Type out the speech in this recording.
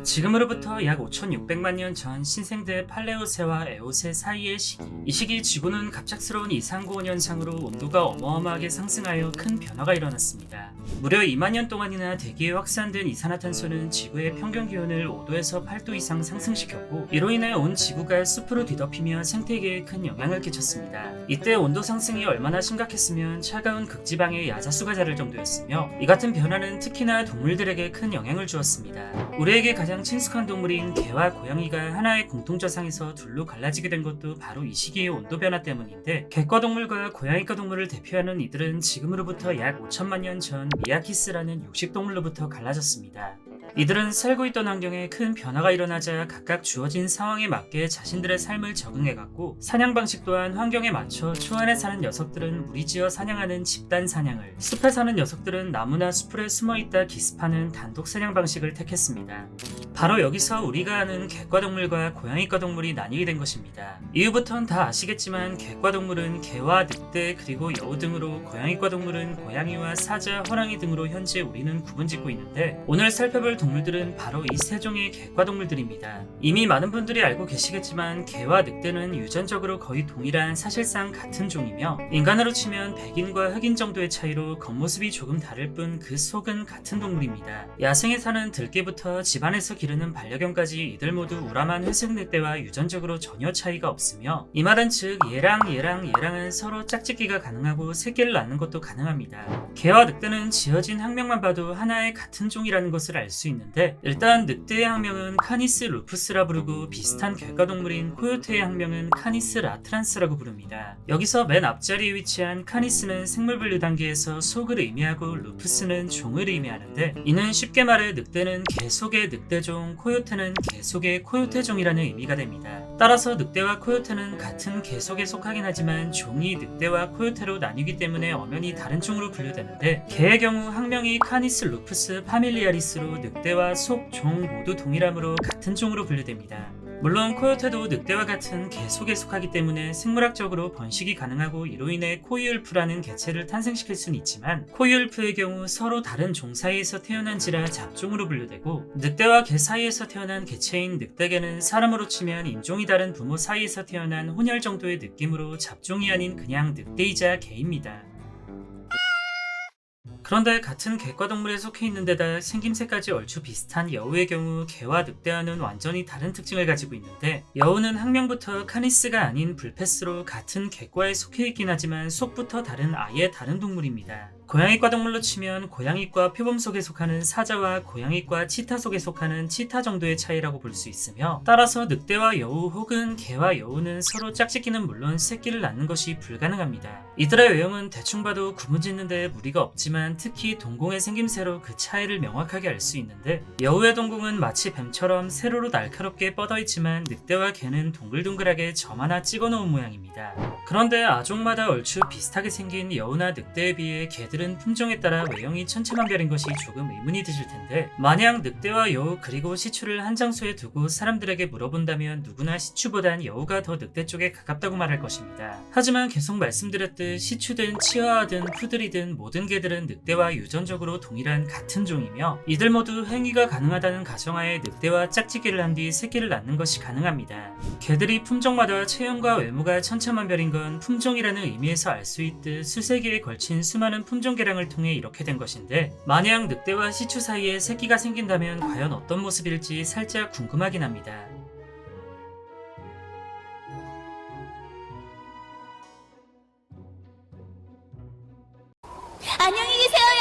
지금으로부터 약 5,600만 년 전 신생대 팔레오세와 에오세 사이의 시기. 이 시기 지구는 갑작스러운 이상고온 현상으로 온도가 어마어마하게 상승하여 큰 변화가 일어났습니다. 무려 2만 년 동안이나 대기에 확산된 이산화탄소는 지구의 평균 기온을 5도에서 8도 이상 상승시켰고, 이로 인해 온 지구가 숲으로 뒤덮이며 생태계에 큰 영향을 끼쳤습니다. 이때 온도 상승이 얼마나 심각했으면 차가운 극지방에 야자수가 자랄 정도였으며, 이 같은 변화는 특히나 동물들에게 큰 영향을 주었습니다. 우리에게 가장 친숙한 동물인 개와 고양이가 하나의 공통저상에서 둘로 갈라지게 된 것도 바로 이 시기의 온도 변화 때문인데, 개과 동물과 고양이과 동물을 대표하는 이들은 지금으로부터 약 5천만 년 전 미야키스라는 육식동물로부터 갈라졌습니다. 이들은 살고 있던 환경에 큰 변화가 일어나자 각각 주어진 상황에 맞게 자신들의 삶을 적응해갔고, 사냥 방식 또한 환경에 맞춰 초안에 사는 녀석들은 무리지어 사냥하는 집단 사냥을, 숲에 사는 녀석들은 나무나 수풀에 숨어있다 기습하는 단독 사냥 방식을 택했습니다. 바로 여기서 우리가 아는 개과 동물과 고양이과 동물이 나뉘게 된 것입니다. 이후부턴 다 아시겠지만 개과 동물은 개와 늑대 그리고 여우 등으로, 고양이과 동물은 고양이와 사자, 호랑이 등으로 현재 우리는 구분짓고 있는데, 오늘 살펴볼 동물들은 바로 이 세 종의 개과 동물들입니다. 이미 많은 분들이 알고 계시겠지만 개와 늑대는 유전적으로 거의 동일한, 사실상 같은 종이며, 인간으로 치면 백인과 흑인 정도의 차이로 겉모습이 조금 다를 뿐 그 속은 같은 동물입니다. 야생에 사는 들개부터 집안에서 기르는 반려견까지 이들 모두 우람한 회색 늑대와 유전적으로 전혀 차이가 없으며, 이 말은 즉 얘랑은 서로 짝짓기가 가능하고 새끼를 낳는 것도 가능합니다. 개와 늑대는 지어진 학명만 봐도 하나의 같은 종이라는 것을 알 수 있는데, 일단 늑대의 학명은 카니스 루푸스라 부르고, 비슷한 개과 동물인 코요테의 학명은 카니스 라트란스라고 부릅니다. 여기서 맨 앞자리에 위치한 카니스는 생물분류 단계에서 속을 의미하고 루푸스는 종을 의미하는데, 이는 쉽게 말해 늑대는 개 속의 늑대종, 코요테는 개 속의 코요테종이라는 의미가 됩니다. 따라서 늑대와 코요테는 같은 개 속에 속하긴 하지만 종이 늑대와 코요테로 나뉘기 때문에 엄연히 다른 종으로 분류되는데, 개의 경우 학명이 카니스 루푸스 파밀리아리스로 늑대와 속, 종 모두 동일하므로 같은 종으로 분류됩니다. 물론 코요테도 늑대와 같은 개 속에 속하기 때문에 생물학적으로 번식이 가능하고, 이로 인해 코이울프라는 개체를 탄생시킬 수는 있지만, 코이울프의 경우 서로 다른 종 사이에서 태어난지라 잡종으로 분류되고, 늑대와 개 사이에서 태어난 개체인 늑대개는 사람으로 치면 인종이 다른 부모 사이에서 태어난 혼혈 정도의 느낌으로 잡종이 아닌 그냥 늑대이자 개입니다. 그런데 같은 개과 동물에 속해 있는 데다 생김새까지 얼추 비슷한 여우의 경우 개와 늑대와는 완전히 다른 특징을 가지고 있는데, 여우는 학명부터 카니스가 아닌 불패스로 같은 개과에 속해 있긴 하지만 속부터 다른 아예 다른 동물입니다. 고양이과 동물로 치면 고양이과 표범 속에 속하는 사자와 고양이과 치타 속에 속하는 치타 정도의 차이라고 볼 수 있으며, 따라서 늑대와 여우 혹은 개와 여우는 서로 짝짓기는 물론 새끼를 낳는 것이 불가능합니다. 이들의 외형은 대충 봐도 구분짓는 데 무리가 없지만, 특히 동공의 생김새로 그 차이를 명확하게 알 수 있는데, 여우의 동공은 마치 뱀처럼 세로로 날카롭게 뻗어있지만 늑대와 개는 동글동글하게 점 하나 찍어놓은 모양입니다. 그런데 아종마다 얼추 비슷하게 생긴 여우나 늑대에 비해 개들은 품종에 따라 외형이 천차만별인 것이 조금 의문이 드실 텐데, 만약 늑대와 여우 그리고 시추를 한 장소에 두고 사람들에게 물어본다면 누구나 시추보단 여우가 더 늑대 쪽에 가깝다고 말할 것입니다. 하지만 계속 말씀드렸듯 시추든 치와와든 푸들이든 모든 개들은 늑대와 유전적으로 동일한 같은 종이며, 이들 모두 행위가 가능하다는 가정하에 늑대와 짝짓기를 한 뒤 새끼를 낳는 것이 가능합니다. 개들이 품종마다 체형과 외모가 천차만별인 건 품종이라는 의미에서 알 수 있듯 수세기에 걸친 수많은 품종 개량을 통해 이렇게 된 것인데, 만약 늑대와 시추 사이에 새끼가 생긴다면 과연 어떤 모습일지 살짝 궁금하긴 합니다. 안녕히 계세요,